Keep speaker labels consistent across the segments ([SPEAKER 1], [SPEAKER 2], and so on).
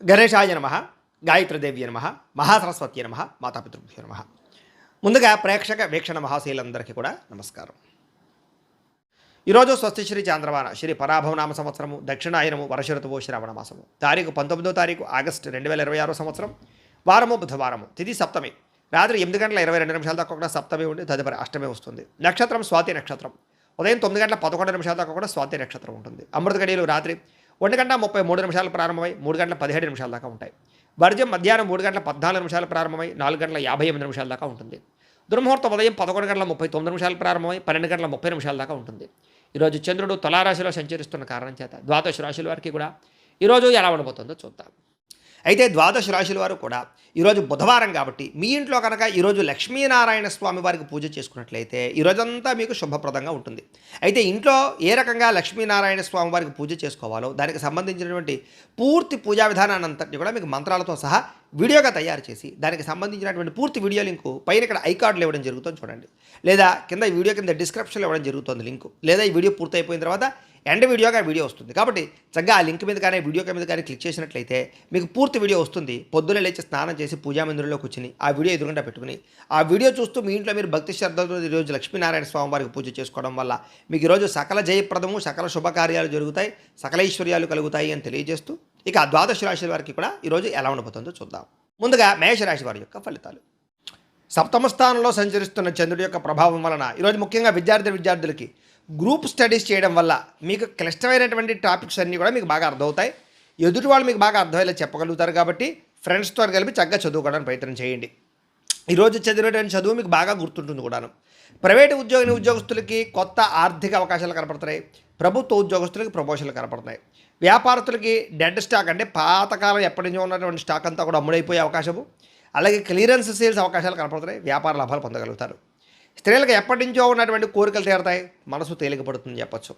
[SPEAKER 1] గణేశాయ నమ, గాయత్రీదేవ్య నమ, మహాసరస్వతి నమ, మాతాపితృభ్యో నమ. ముందుగా ప్రేక్షక వీక్షణ మహాశీలందరికీ కూడా నమస్కారం. ఈరోజు స్వస్తి శ్రీ చాంద్రమాన శ్రీ పరాభవనామ సంవత్సరము దక్షిణాయనము వర్షఋతువు శ్రావణ మాసము తారీఖు 19వ తారీఖు ఆగస్టు 2026 సంవత్సరం వారము బుధవారము తిథి సప్తమి రాత్రి 8 గంటల 22 నిమిషాల దాకా కూడా సప్తమి ఉండి తదుపరి అష్టమి వస్తుంది. నక్షత్రం స్వాతి నక్షత్రం ఉదయం 9 గంటల 11 నిమిషాల దాకా కూడా స్వాతి నక్షత్రం ఉంటుంది. అమృత గడియలు రాత్రి 1 గంట 33 నిమిషాలు ప్రారంభమై 3 గంటల 17 నిమిషాల దాకా ఉంటాయి. వర్జ్యం మధ్యాహ్నం 3 గంటల 14 నిమిషాలు ప్రారంభమై 4 గంటల 58 నిమిషాల దాకా ఉంటుంది. దుర్ముహూర్తం ఉదయం 11 గంటల 39 నిమిషాలు ప్రారంభమై 12 గంటల 30 నిమిషాల దాకా ఉంటుంది. ఈరోజు చంద్రుడు తులారాశిలో సంచరిస్తున్న కారణం చేత ద్వాదశ రాశుల వారికి కూడా ఈరోజు ఎలా ఉండబోతుందో చూద్దాం. అయితే ద్వాదశ రాశుల వారు కూడా ఈరోజు బుధవారం కాబట్టి మీ ఇంట్లో కనుక ఈరోజు లక్ష్మీనారాయణ స్వామి వారికి పూజ చేసుకున్నట్లయితే ఈరోజంతా మీకు శుభప్రదంగా ఉంటుంది. అయితే ఇంట్లో ఏ రకంగా లక్ష్మీనారాయణ స్వామి వారికి పూజ చేసుకోవాలో దానికి సంబంధించినటువంటి పూర్తి పూజా విధానాన్ని అంతటి కూడా మీకు మంత్రాలతో సహా వీడియోగా తయారు చేసి దానికి సంబంధించినటువంటి పూర్తి వీడియో లింకు పైన ఇక్కడ ఐకార్డులు ఇవ్వడం జరుగుతుంది చూడండి, లేదా కింద ఈ వీడియో కింద డిస్క్రిప్షన్లో ఇవ్వడం జరుగుతుంది లింకు, లేదా ఈ వీడియో పూర్తయిపోయిన తర్వాత ఎండ్ వీడియోగా వీడియో వస్తుంది. కాబట్టి చక్కగా ఆ లింక్ మీద కానీ వీడియో మీద కానీ క్లిక్ చేసినట్లయితే మీకు పూర్తి వీడియో వస్తుంది. పొద్దున్నే లేచి స్నానం చేసి పూజా మందిరంలో కూర్చుని ఆ వీడియో ఎదురుగా పెట్టుకుని ఆ వీడియో చూస్తూ మీ ఇంట్లో మీరు భక్తి శ్రద్ధతో ఈరోజు లక్ష్మీనారాయణ స్వామి వారికి పూజ చేసుకోవడం వల్ల మీకు ఈరోజు సకల జయప్రదము సకల శుభకార్యాలు జరుగుతాయి, సకల ఐశ్వర్యాలు కలుగుతాయి అని తెలియజేస్తూ ఇక ద్వాదశ రాశి వారికి కూడా ఈరోజు ఎలా ఉండబోతుందో చూద్దాం. ముందుగా మేషరాశి వారి యొక్క ఫలితాలు. సప్తమ స్థానంలో సంచరిస్తున్న చంద్రుడి యొక్క ప్రభావం వలన ఈరోజు ముఖ్యంగా విద్యార్థులకి గ్రూప్ స్టడీస్ చేయడం వల్ల మీకు క్లిష్టమైనటువంటి టాపిక్స్ అన్నీ కూడా మీకు బాగా అర్థమవుతాయి. ఎదుటి వాళ్ళు మీకు బాగా అర్థమయ్యేలా చెప్పగలుగుతారు. కాబట్టి ఫ్రెండ్స్తో కలిపి చక్కగా చదువుకోవడానికి ప్రయత్నం చేయండి. ఈరోజు చదివినటువంటి చదువు మీకు బాగా గుర్తుంటుంది కూడాను. ప్రైవేటు ఉద్యోగస్తులకి కొత్త ఆర్థిక అవకాశాలు కనపడుతున్నాయి. ప్రభుత్వ ఉద్యోగస్తులకి ప్రమోషన్లు కనపడుతున్నాయి. వ్యాపారస్తులకి డెడ్ స్టాక్ అంటే పాతకాలం ఎప్పటి నుంచో ఉన్నటువంటి స్టాక్ అంతా కూడా అమ్ముడైపోయే అవకాశము, అలాగే క్లియరెన్స్ సేల్స్ అవకాశాలు కనపడుతున్నాయి. వ్యాపార లాభాలు పొందగలుగుతారు. స్త్రీలకు ఎప్పటి నుంచో ఉన్నటువంటి కోరికలు తీరతాయి, మనసు తేలికపడుతుందని చెప్పచ్చు.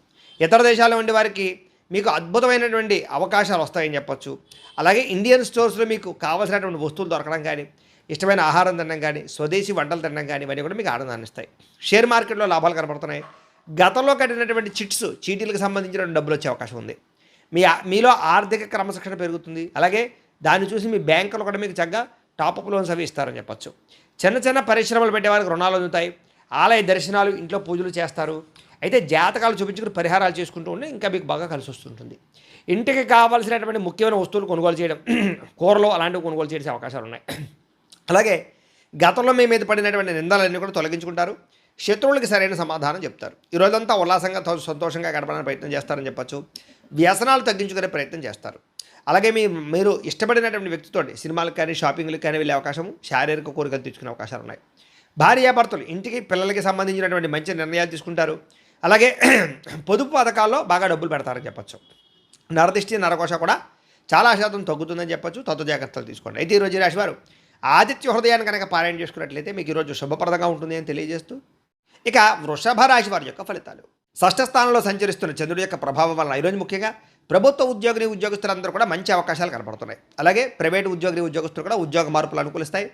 [SPEAKER 1] ఇతర దేశాల్లో ఉండే వారికి మీకు అద్భుతమైనటువంటి అవకాశాలు వస్తాయని చెప్పచ్చు. అలాగే ఇండియన్ స్టోర్స్లో మీకు కావాల్సినటువంటి వస్తువులు దొరకడం కానీ, ఇష్టమైన ఆహారం తినడం కానీ, స్వదేశీ వంటలు తినడం కానీ ఇవన్నీ కూడా మీకు ఆనందాన్ని ఇస్తాయి. షేర్ మార్కెట్లో లాభాలు కనపడుతున్నాయి. గతంలో కట్టినటువంటి చీటీలకు సంబంధించిన డబ్బులు వచ్చే అవకాశం ఉంది. మీలో ఆర్థిక క్రమశిక్షణ పెరుగుతుంది. అలాగే దాన్ని చూసి మీ బ్యాంకులు కూడా మీకు చక్కగా టాపప్ లోన్స్ అవి ఇస్తారని చెప్పచ్చు. చిన్న పరిశ్రమలు పెట్టే వారికి రుణాలు అందుతాయి. ఆలయ దర్శనాలు, ఇంట్లో పూజలు చేస్తారు. అయితే జాతకాలు చూపించుకుని పరిహారాలు చేసుకుంటూ ఉంటే ఇంకా మీకు బాగా కలిసి వస్తుంటుంది. ఇంటికి కావాల్సినటువంటి ముఖ్యమైన వస్తువులు కొనుగోలు చేయడం, కూరలు అలాంటివి కొనుగోలు చేసే అవకాశాలు ఉన్నాయి. అలాగే గతంలో మీ మీద పడినటువంటి నిందలన్నీ కూడా తొలగించుకుంటారు. శత్రువులకి సరైన సమాధానం చెప్తారు. ఈరోజంతా ఉల్లాసంగా సంతోషంగా గడపడానికి ప్రయత్నం చేస్తారని చెప్పచ్చు. వ్యసనాలు తగ్గించుకునే ప్రయత్నం చేస్తారు. అలాగే మీరు ఇష్టపడినటువంటి వ్యక్తితో సినిమాలకు కానీ షాపింగ్లకు కానీ వెళ్ళే అవకాశము, శారీరక కోరికలు తెచ్చుకునే అవకాశాలు ఉన్నాయి. భార్యాభర్తలు ఇంటికి పిల్లలకి సంబంధించినటువంటి మంచి నిర్ణయాలు తీసుకుంటారు. అలాగే పొదుపు పథకాల్లో బాగా డబ్బులు పెడతారని చెప్పచ్చు. నరదిష్టి నరకోశ కూడా చాలా శాతం తగ్గుతుందని చెప్పచ్చు. తత్వ జాగ్రత్తలు తీసుకోండి. అయితే ఈరోజు రాశి వారు ఆదిత్య హృదయాన్ని కనుక పారాయణ చేసుకున్నట్లయితే మీకు ఈరోజు శుభప్రదంగా ఉంటుంది అని తెలియజేస్తూ ఇక వృషభ రాశి వారి యొక్క ఫలితాలు. షష్ఠ స్థానంలో సంచరిస్తున్న చంద్రుడి యొక్క ప్రభావం వలన ఈరోజు ముఖ్యంగా ప్రభుత్వ ఉద్యోగులందరూ కూడా మంచి అవకాశాలు కనపడుతున్నాయి. అలాగే ప్రైవేటు ఉద్యోగస్తులు కూడా ఉద్యోగ మార్పులు అనుకూలిస్తాయి.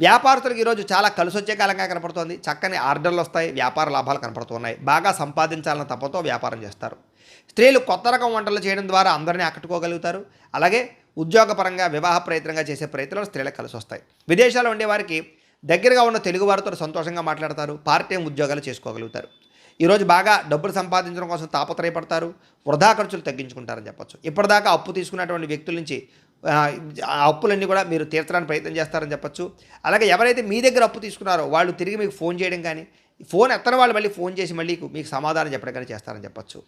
[SPEAKER 1] వ్యాపారస్తులకు ఈరోజు చాలా కలిసి వచ్చే కాలంగా కనపడుతోంది. చక్కని ఆర్డర్లు వస్తాయి. వ్యాపార లాభాలు కనపడుతున్నాయి. బాగా సంపాదించాలన్న తపతో వ్యాపారం చేస్తారు. స్త్రీలు కొత్త రకం వంటలు చేయడం ద్వారా అందరినీ ఆకట్టుకోగలుగుతారు. అలాగే ఉద్యోగపరంగా వివాహ ప్రయత్నంగా చేసే ప్రయత్నాలు స్త్రీలకు కలిసి వస్తాయి. విదేశాల్లో ఉండే వారికి దగ్గరగా ఉన్న తెలుగు వారితో సంతోషంగా మాట్లాడతారు. పార్ట్ టైం ఉద్యోగాలు చేసుకోగలుగుతారు. ఈరోజు బాగా డబ్బులు సంపాదించడం కోసం తాపత్రయపడతారు. వృధా ఖర్చులు తగ్గించుకుంటారని చెప్పచ్చు. ఇప్పటిదాకా అప్పు తీసుకున్నటువంటి వ్యక్తుల నుంచి ఆ అప్పులన్నీ కూడా మీరు తీర్చడానికి ప్రయత్నం చేస్తారని చెప్పచ్చు. అలాగే ఎవరైతే మీ దగ్గర అప్పు తీసుకున్నారో వాళ్ళు తిరిగి మీకు ఫోన్ చేయడం కానీ, ఫోన్ ఎత్తని వాళ్ళు మళ్ళీ ఫోన్ చేసి మళ్ళీ మీకు సమాధానం చెప్పడం కానీ చేస్తారని చెప్పచ్చు.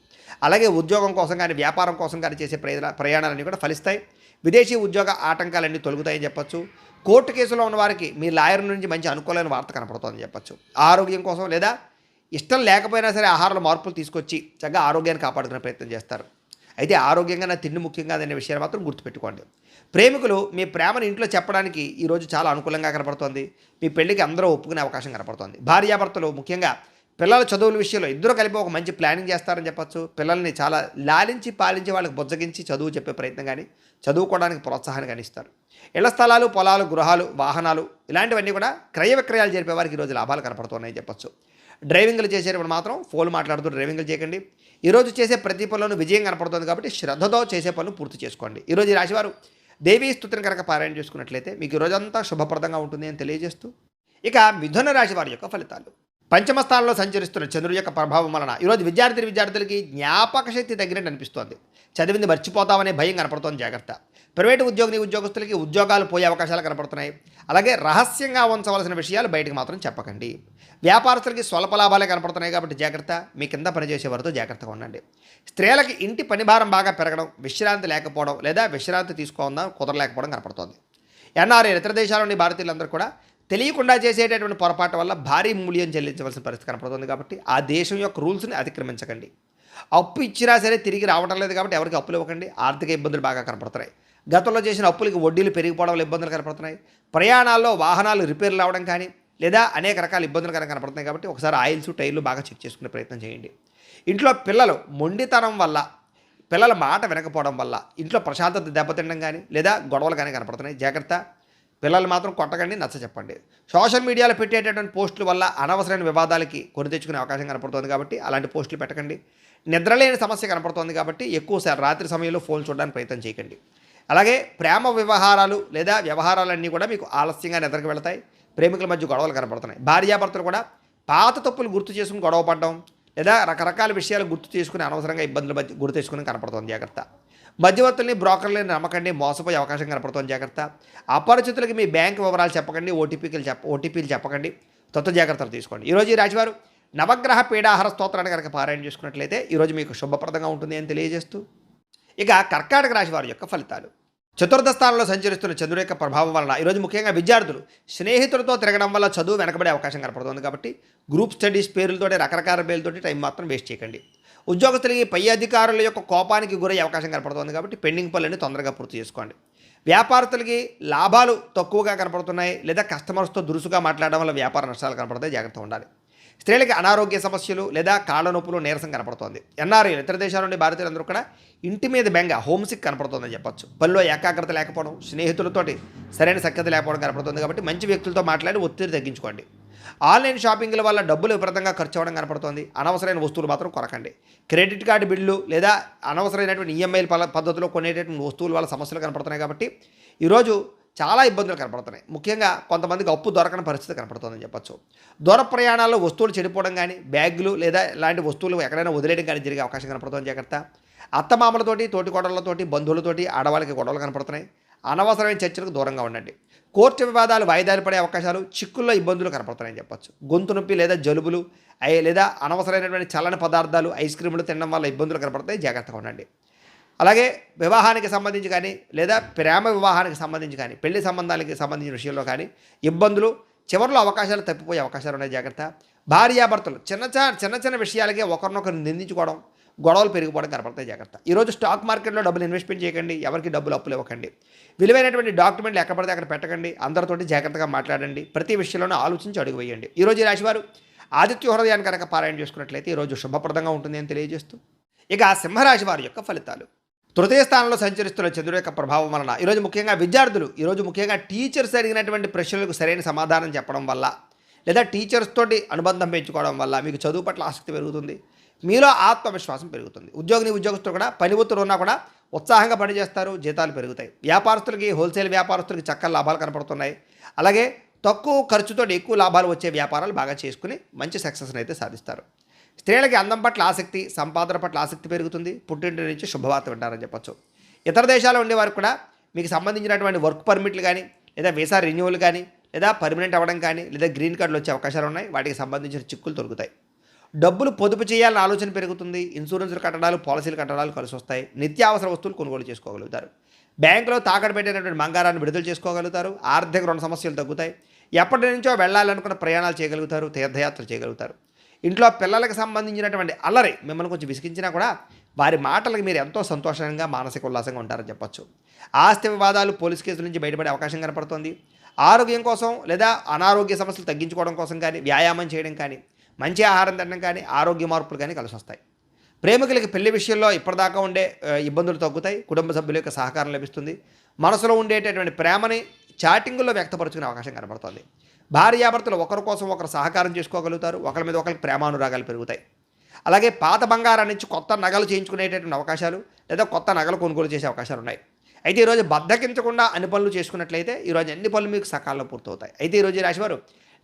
[SPEAKER 1] అలాగే ఉద్యోగం కోసం కానీ వ్యాపారం కోసం కానీ చేసే ప్రయాణాలన్నీ కూడా ఫలిస్తాయి. విదేశీ ఉద్యోగ ఆటంకాలన్నీ తొలగుతాయని చెప్పచ్చు. కోర్టు కేసులో ఉన్న వారికి మీ లాయర్ నుంచి మంచి అనుకూలమైన వార్త కనపడుతుందని చెప్పచ్చు. ఆరోగ్యం కోసం లేదా ఇష్టం లేకపోయినా సరే ఆహారంలో మార్పులు తీసుకొచ్చి చక్కగా ఆరోగ్యాన్ని కాపాడుకునే ప్రయత్నం చేస్తారు. అయితే ఆరోగ్యంగా నా తిండి ముఖ్యంగా అనే విషయాన్ని మాత్రం గుర్తుపెట్టుకోండి. ప్రేమికులు మీ ప్రేమను ఇంట్లో చెప్పడానికి ఈరోజు చాలా అనుకూలంగా కనపడుతోంది. మీ పెళ్లికి అందరూ ఒప్పుకునే అవకాశం కనపడుతోంది. భార్యాభర్తలు ముఖ్యంగా పిల్లల చదువుల విషయంలో ఇద్దరు కలిపి ఒక మంచి ప్లానింగ్ చేస్తారని చెప్పచ్చు. పిల్లల్ని చాలా లాలించి పాలించి వాళ్ళకి బుజ్జగించి చదువు చెప్పే ప్రయత్నం కానీ, చదువుకోవడానికి ప్రోత్సాహాన్ని కానీ ఇస్తారు. ఇళ్ల స్థలాలు, పొలాలు, గృహాలు, వాహనాలు ఇలాంటివన్నీ కూడా క్రయ విక్రయాలు జరిపే వారికి ఈరోజు లాభాలు కనపడుతున్నాయని చెప్పచ్చు. డ్రైవింగ్లు చేసేటప్పుడు మాత్రం ఫోన్ మాట్లాడుతూ డ్రైవింగ్లు చేయకండి. ఈరోజు చేసే ప్రతి పనులను విజయం కనపడుతుంది కాబట్టి శ్రద్ధతో చేసే పనులు పూర్తి చేసుకోండి. ఈరోజు ఈ రాశివారు దేవీ స్తుతిని కనుక పారాయణ చేసుకున్నట్లయితే మీకు ఈ రోజంతా శుభప్రదంగా ఉంటుంది అని తెలియజేస్తూ ఇక మిథున రాశి వారి యొక్క ఫలితాలు. పంచమ స్థానంలో సంచరిస్తున్న చంద్రుడి యొక్క ప్రభావం వలన ఈరోజు విద్యార్థులకి జ్ఞాపక శక్తి తగ్గినట్టు అనిపిస్తోంది. చదివింది మర్చిపోతామనే భయం కనపడుతోంది, జాగ్రత్త. ప్రైవేటు ఉద్యోగస్తులకి ఉద్యోగాలు పోయే అవకాశాలు కనపడుతున్నాయి. అలాగే రహస్యంగా ఉంచవలసిన విషయాలు బయటకు మాత్రం చెప్పకండి. వ్యాపారస్తులకి స్వల్ప లాభాలే కనపడుతున్నాయి కాబట్టి జాగ్రత్త. మీ కింద పనిచేసే వారితో జాగ్రత్తగా ఉండండి. స్త్రీలకి ఇంటి పనిభారం బాగా పెరగడం, విశ్రాంతి లేకపోవడం లేదా విశ్రాంతి తీసుకోవడం కుదరలేకపోవడం కనపడుతోంది. ఎన్ఆర్ఐ ఇతర దేశాల్లోని భారతీయులందరూ కూడా తెలియకుండా చేసేటటువంటి పొరపాటు వల్ల భారీ మూల్యం చెల్లించవలసిన పరిస్థితి కనపడుతుంది. కాబట్టి ఆ దేశం యొక్క రూల్స్ని అతిక్రమించకండి. అప్పు ఇచ్చినా సరే తిరిగి రావడం లేదు కాబట్టి ఎవరికి అప్పులు ఇవ్వకండి. ఆర్థిక ఇబ్బందులు బాగా కనపడుతున్నాయి. గతంలో చేసిన అప్పులకి వడ్డీలు పెరిగిపోవడం వల్ల ఇబ్బందులు కనపడుతున్నాయి. ప్రయాణాల్లో వాహనాలు రిపేర్లు అవ్వడం కానీ లేదా అనేక రకాల ఇబ్బందులు కనపడుతున్నాయి. కాబట్టి ఒకసారి ఆయిల్స్ టైర్లు బాగా చెక్ చేసుకునే ప్రయత్నం చేయండి. ఇంట్లో పిల్లలు మొండితనం వల్ల, పిల్లల మాట వినకపోవడం వల్ల ఇంట్లో ప్రశాంతత దెబ్బతినడం కానీ లేదా గొడవలు కానీ కనపడుతున్నాయి, జాగ్రత్త. పిల్లలు మాత్రం కొట్టకండి, నచ్చ చెప్పండి. సోషల్ మీడియాలో పెట్టేటటువంటి పోస్టుల వల్ల అనవసరమైన వివాదాలకి కొని తెచ్చుకునే అవకాశం కనపడుతుంది కాబట్టి అలాంటి పోస్టులు పెట్టకండి. నిద్రలేని సమస్య కనపడుతోంది కాబట్టి ఎక్కువసారి రాత్రి సమయంలో ఫోన్ చూడడానికి ప్రయత్నం చేయకండి. అలాగే ప్రేమ వ్యవహారాలు లేదా వ్యవహారాలన్నీ కూడా మీకు ఆలస్యంగా నిద్రకు వెళతాయి. ప్రేమికుల మధ్య గొడవలు కనపడుతున్నాయి. భార్యాభర్తలు కూడా పాత తప్పులు గుర్తు చేసుకుని గొడవ పడడం లేదా రకరకాల విషయాలు గుర్తు చేసుకుని అనవసరంగా ఇబ్బందుల మధ్య గుర్తు తెచ్చుకుని కనపడుతుంది, జాగ్రత్త. మధ్యవర్తుల్ని బ్రోకర్లని నమ్మకండి, మోసపోయే అవకాశం కనపడుతుంది, జాగ్రత్త. అపరిచితులకి మీ బ్యాంక్ వివరాలు చెప్పకండి, ఓటీపీలు చెప్పకండి, జాగ్రత్తలు తీసుకోండి. ఈరోజు ఈ రాశివారు నవగ్రహ పీడాహార స్తోత్రాన్ని కనుక పారాయణ చేసుకున్నట్లయితే ఈరోజు మీకు శుభప్రదంగా ఉంటుంది అని తెలియజేస్తూ ఇక కర్కాటక రాశి వారి యొక్క ఫలితాలు. చతుర్థ స్థానంలో సంచరిస్తున్న చంద్రుడి యొక్క ప్రభావం వలన ఈరోజు ముఖ్యంగా విద్యార్థులు స్నేహితులతో తిరగడం వల్ల చదువు వెనకబడే అవకాశం కనపడుతుంది. కాబట్టి గ్రూప్ స్టడీస్ పేర్లతోటి రకరకాల పేర్లతోటి టైం మాత్రం వేస్ట్ చేయకండి. ఉద్యోగస్తులకి పై అధికారుల యొక్క కోపానికి గురయ్యే అవకాశం కనపడుతుంది కాబట్టి పెండింగ్ పనులన్నీ తొందరగా పూర్తి చేసుకోండి. వ్యాపారస్తులకి లాభాలు తక్కువగా కనపడుతున్నాయి లేదా కస్టమర్స్తో దురుసుగా మాట్లాడడం వల్ల వ్యాపార నష్టాలు కనపడతాయి, జాగ్రత్తగా ఉండాలి. స్త్రీలకి అనారోగ్య సమస్యలు లేదా కాళ్ళ నొప్పులు నీరసం కనపడుతోంది. ఎన్ఆర్ఐ ఇతర దేశాల నుండి భారతీయులందరూ కూడా ఇంటి మీద బెంగ, హోమ్సిక్ కనపడుతుందని చెప్పొచ్చు. పనిలో ఏకాగ్రత లేకపోవడం, స్నేహితులతోటి సరైన సఖ్యత లేకపోవడం కనపడుతుంది. కాబట్టి మంచి వ్యక్తులతో మాట్లాడి ఒత్తిడి తగ్గించుకోండి. ఆన్లైన్ షాపింగ్ల వల్ల డబ్బులు విపరీతంగా ఖర్చు అవ్వడం కనపడుతుంది. అనవసరమైన వస్తువులు మాత్రం కొనకండి. క్రెడిట్ కార్డు బిల్లు లేదా అనవసరమైనటువంటి ఈఎంఐల పద్ధతిలో కొనేటటువంటి వస్తువుల వల్ల సమస్యలు కనపడుతున్నాయి. కాబట్టి ఈరోజు చాలా ఇబ్బందులు కనపడుతున్నాయి. ముఖ్యంగా కొంతమందికి అప్పు దొరకని పరిస్థితి కనపడుతుందని చెప్పొచ్చు. దూర ప్రయాణాల్లో వస్తువులు చెడిపోవడం కానీ, బ్యాగులు లేదా ఇలాంటి వస్తువులు ఎక్కడైనా వదిలేయడం కానీ జరిగే అవకాశం కనపడుతుంది, జాగ్రత్త. అత్తమామలతోటి, తోటికోడళ్లతోటి, బంధువులతోటి ఆడవాళ్ళకి గొడవలు కనపడుతున్నాయి. అనవసరమైన చర్చలకు దూరంగా ఉండండి. కోర్టు వివాదాలు వాయిదాలు పడే అవకాశాలు, చిక్కుల్లో ఇబ్బందులు కనపడుతున్నాయని చెప్పొచ్చు. గొంతు నొప్పి లేదా జలుబులు లేదా అనవసరమైనటువంటి చల్లని పదార్థాలు, ఐస్ క్రీములు తినడం వల్ల ఇబ్బందులు కనపడతాయి, జాగ్రత్తగా ఉండండి. అలాగే వివాహానికి సంబంధించి కానీ లేదా ప్రేమ వివాహానికి సంబంధించి కానీ, పెళ్లి సంబంధాలకి సంబంధించిన విషయంలో కానీ ఇబ్బందులు, చివరిలో అవకాశాలు తప్పిపోయే అవకాశాలు ఉన్నాయి, జాగ్రత్త. భార్యాభర్తలు చిన్న విషయాలకే ఒకరినొకరు నిందించుకోవడం, గొడవలు పెరిగిపోవడం కనపడతాయి, జాగ్రత్త. ఈరోజు స్టాక్ మార్కెట్లో డబ్బులు ఇన్వెస్ట్మెంట్ చేయకండి, ఎవరికి డబ్బులు అప్పులు ఇవ్వకండి. విలువైనటువంటి డాక్యుమెంట్లు ఎక్కడ పడితే అక్కడ పెట్టకండి. అందరితోటి జాగ్రత్తగా మాట్లాడండి. ప్రతి విషయంలోనూ ఆలోచించి అడుగు వేయండి. ఈరోజు ఈ రాశివారు ఆదిత్య హృదయాన్ని కనుక పారాయణ చేసుకున్నట్లయితే ఈరోజు శుభప్రదంగా ఉంటుంది అని తెలియజేస్తూ ఇక సింహరాశి వారి యొక్క ఫలితాలు. తృతీయ స్థానంలో సంచరిస్తున్న చంద్రుడి యొక్క ప్రభావం వలన ఈరోజు ముఖ్యంగా టీచర్స్ అడిగినటువంటి ప్రశ్నలకు సరైన సమాధానం చెప్పడం వల్ల లేదా టీచర్స్ తోటి అనుబంధం పెంచుకోవడం వల్ల మీకు చదువు పట్ల ఆసక్తి పెరుగుతుంది, మీలో ఆత్మవిశ్వాసం పెరుగుతుంది. ఉద్యోగస్తులు కూడా పని ఒత్తిడి ఉన్నా కూడా ఉత్సాహంగా పనిచేస్తారు, జీతాలు పెరుగుతాయి. వ్యాపారస్తులకి, హోల్సేల్ వ్యాపారస్తులకి చక్కని లాభాలు కనపడుతున్నాయి. అలాగే తక్కువ ఖర్చుతో ఎక్కువ లాభాలు వచ్చే వ్యాపారాలు బాగా చేసుకుని మంచి సక్సెస్ని అయితే సాధిస్తారు. స్త్రీలకి అందం పట్ల ఆసక్తి, సంపాదన పట్ల ఆసక్తి పెరుగుతుంది. పుట్టింటి నుంచి శుభవార్త వింటారని చెప్పొచ్చు. ఇతర దేశాల్లో ఉండేవారు కూడా మీకు సంబంధించినటువంటి వర్క్ పర్మిట్లు కానీ లేదా వీసా రెన్యువల్ కానీ లేదా పర్మనెంట్ అవ్వడం కానీ లేదా గ్రీన్ కార్డులు వచ్చే అవకాశాలు ఉన్నాయి. వాటికి సంబంధించిన చిక్కులు దొరుకుతాయి. డబ్బులు పొదుపు చేయాలన్న ఆలోచన పెరుగుతుంది. ఇన్సూరెన్స్లు కట్టడాలు, పాలసీలు కట్టడాలు కలిసి వస్తాయి. నిత్యావసర వస్తువులు కొనుగోలు చేసుకోగలుగుతారు. బ్యాంకులో తాకట్టు పెట్టినటువంటి బంగారాన్ని విడుదల చేసుకోగలుగుతారు. ఆర్థిక రుణ సమస్యలు తగ్గుతాయి. ఎప్పటి నుంచో వెళ్ళాలనుకున్న ప్రయాణాలు చేయగలుగుతారు, తీర్థయాత్ర చేయగలుగుతారు. ఇంట్లో పిల్లలకు సంబంధించినటువంటి అల్లరి మిమ్మల్ని కొంచెం విసిగించినా కూడా వారి మాటలకు మీరు ఎంతో సంతోషంగా, మానసిక ఉల్లాసంగా ఉంటారని చెప్పొచ్చు. ఆస్తి వివాదాలు, పోలీస్ కేసుల నుంచి బయటపడే అవకాశం కనపడుతుంది. ఆరోగ్యం కోసం లేదా అనారోగ్య సమస్యలు తగ్గించుకోవడం కోసం కానీ, వ్యాయామం చేయడం కానీ, మంచి ఆహారం తినడం కానీ, ఆరోగ్య మార్పులు కానీ కలిసి వస్తాయి. ప్రేమికులకి పెళ్లి విషయంలో ఇప్పటిదాకా ఉండే ఇబ్బందులు తగ్గుతాయి. కుటుంబ సభ్యుల యొక్క సహకారం లభిస్తుంది. మనసులో ఉండేటటువంటి ప్రేమని చాటింగుల్లో వ్యక్తపరుచుకునే అవకాశం కనపడుతుంది. భార్యాభర్తలు ఒకరి కోసం ఒకరు సహకారం చేసుకోగలుగుతారు. ఒకరి మీద ఒకరికి ప్రేమానురాగాలు పెరుగుతాయి. అలాగే పాత బంగారం నుంచి కొత్త నగలు చేయించుకునేటటువంటి అవకాశాలు లేదా కొత్త నగలు కొనుగోలు చేసే అవకాశాలు ఉన్నాయి. అయితే ఈరోజు బద్ధకించకుండా అన్ని పనులు చేసుకున్నట్లయితే ఈరోజు అన్ని పనులు మీకు సకాలంలో పూర్తవుతాయి. అయితే ఈరోజు ఈ రాశివారు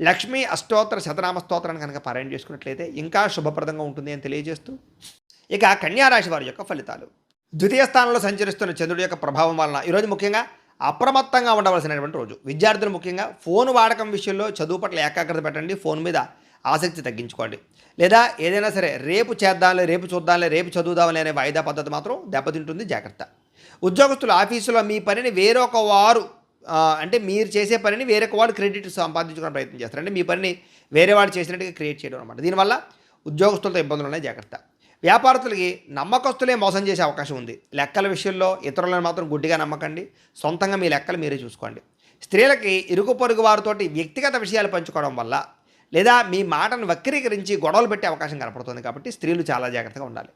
[SPEAKER 1] లక్ష్మీ అష్టోత్తర శతనామ స్తోత్రాన్ని కనుక పారాయణ చేసుకున్నట్లయితే ఇంకా శుభప్రదంగా ఉంటుంది అని తెలియజేస్తూ, ఇక కన్యా రాశి వారి యొక్క ఫలితాలు. ద్వితీయ స్థానంలో సంచరిస్తున్న చంద్రుడి యొక్క ప్రభావం వలన ఈరోజు ముఖ్యంగా అప్రమత్తంగా ఉండవలసినటువంటి రోజు. విద్యార్థులు ముఖ్యంగా ఫోన్ వాడకం విషయంలో చదువు పట్ల ఏకాగ్రత పెట్టండి. ఫోన్ మీద ఆసక్తి తగ్గించుకోండి. లేదా ఏదైనా సరే రేపు చేద్దాంలే, రేపు చూద్దాంలే, రేపు చదువుదాంలే అనే వాయిదా పద్ధతి మాత్రం దెబ్బతింటుంది, జాగ్రత్త. ఉద్యోగస్తులు ఆఫీసులో మీ పనిని వేరొక వారు అంటే మీరు చేసే పనిని వేరొక వాడు క్రెడిట్ సంపాదించుకునే ప్రయత్నం చేస్తారు. అంటే మీ పనిని వేరే వాడు చేసినట్టుగా క్రియేట్ చేయడం అనమాట. దీనివల్ల ఉద్యోగస్తులతో ఇబ్బందులు ఉన్నాయి, జాగ్రత్త. వ్యాపారస్తులకి నమ్మకస్తులే మోసం చేసే అవకాశం ఉంది. లెక్కల విషయంలో ఇతరులను మాత్రం గుడ్డిగా నమ్మకండి. సొంతంగా మీ లెక్కలు మీరే చూసుకోండి. స్త్రీలకి ఇరుగు పొరుగు వారితోటి వ్యక్తిగత విషయాలు పంచుకోవడం వల్ల లేదా మీ మాటను వక్రీకరించి గొడవలు పెట్టే అవకాశం కనపడుతుంది. కాబట్టి స్త్రీలు చాలా జాగ్రత్తగా ఉండాలి.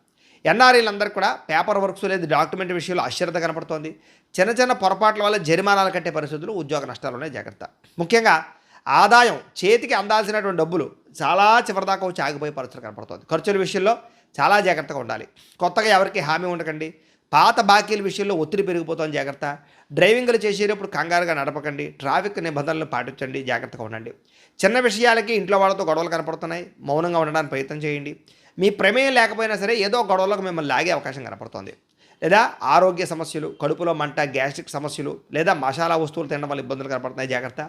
[SPEAKER 1] ఎన్ఆర్ఐలందరూ కూడా పేపర్ వర్క్స్ లేదా డాక్యుమెంట్ విషయంలో అశ్రద్ధ కనపడుతోంది. చిన్న చిన్న పొరపాట్ల వల్ల జరిమానాలు కట్టే పరిస్థితులు, ఉద్యోగ నష్టాలు ఉన్నాయి, జాగ్రత్త. ముఖ్యంగా ఆదాయం చేతికి అందాల్సినటువంటి డబ్బులు చాలా చివరిదాకా వచ్చి ఆగిపోయే పరిస్థితులు కనపడుతుంది. ఖర్చుల విషయంలో చాలా జాగ్రత్తగా ఉండాలి. కొత్తగా ఎవరికి హామీ ఉండకండి. పాత బాకీల విషయంలో ఒత్తిడి పెరిగిపోతుంది, జాగ్రత్త. డ్రైవింగ్లు చేసేటప్పుడు కంగారుగా నడపకండి. ట్రాఫిక్ నిబంధనలు పాటించండి, జాగ్రత్తగా ఉండండి. చిన్న విషయాలకి ఇంట్లో వాళ్ళతో గొడవలు కనపడుతున్నాయి, మౌనంగా ఉండడానికి ప్రయత్నం చేయండి. మీ ప్రమేయం లేకపోయినా సరే ఏదో గొడవలకు మిమ్మల్ని లాగే అవకాశం కనపడుతుంది. లేదా ఆరోగ్య సమస్యలు, కడుపులో మంట, గ్యాస్ట్రిక్ సమస్యలు లేదా మసాలా వస్తువులు తినడం వల్ల ఇబ్బందులు కనపడుతున్నాయి, జాగ్రత్త.